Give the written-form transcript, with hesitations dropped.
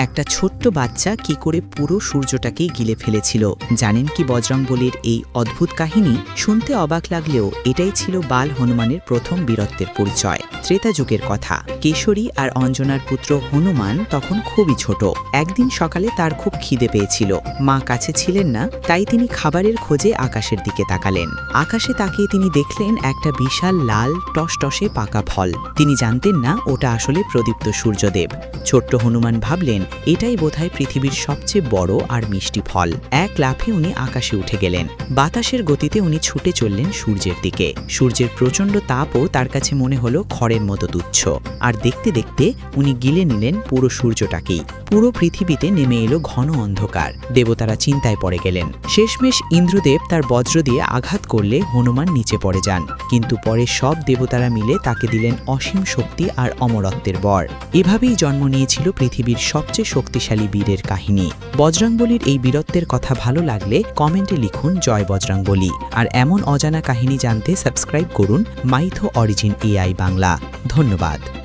একটা ছোট্ট বাচ্চা কি করে পুরো সূর্যটাকেই গিলে ফেলেছিল। জানেন কি বজরংবলীর এই অদ্ভুত কাহিনী? শুনতে অবাক লাগলেও এটাই ছিল বাল হনুমানের প্রথম বীরত্বের পরিচয়। ত্রেতা যুগের কথা। কেশরী আর অঞ্জনার পুত্র হনুমান তখন খুবই ছোট। একদিন সকালে তার খুব খিদে পেয়েছিল। মা কাছে ছিলেন না, তাই তিনি খাবারের খোঁজে আকাশের দিকে তাকালেন। আকাশে তাকিয়ে তিনি দেখলেন একটা বিশাল লাল টসটসে পাকা ফল। তিনি জানতেন না ওটা আসলে প্রদীপ্ত সূর্যদেব। ছোট্ট হনুমান ভাবলেন এটাই বোধহয় পৃথিবীর সবচেয়ে বড় আর মিষ্টি ফল। এক লাফে উনি আকাশে উঠে গেলেন। বাতাসের গতিতে উনি ছুটে চললেন সূর্যের দিকে। সূর্যের প্রচণ্ড তাপও তার কাছে মনে হলো খড়ের মতো তুচ্ছ। আর দেখতে দেখতে উনি গিলে নিলেন পুরো সূর্যটাকেই। পুরো পৃথিবীতে নেমে এলো ঘন অন্ধকার। দেবতারা চিন্তায় পড়ে গেলেন। শেষমেশ ইন্দ্রদেব তার বজ্র দিয়ে আঘাত করলে হনুমান নিচে পড়ে যান। কিন্তু পরে সব দেবতারা মিলে তাকে দিলেন অসীম শক্তি আর অমরত্বের বর। এভাবেই জন্ম নিয়েছিল পৃথিবীর সবচেয়ে শক্তিশালী বীরের কাহিনী। বজরংবলীর এই বীরত্বের কথা ভালো লাগলে কমেন্টে লিখুন জয় বজরংবলী। আর এমন অজানা কাহিনী জানতে সাবস্ক্রাইব করুন মাইথো অরিজিন এআই বাংলা। ধন্যবাদ।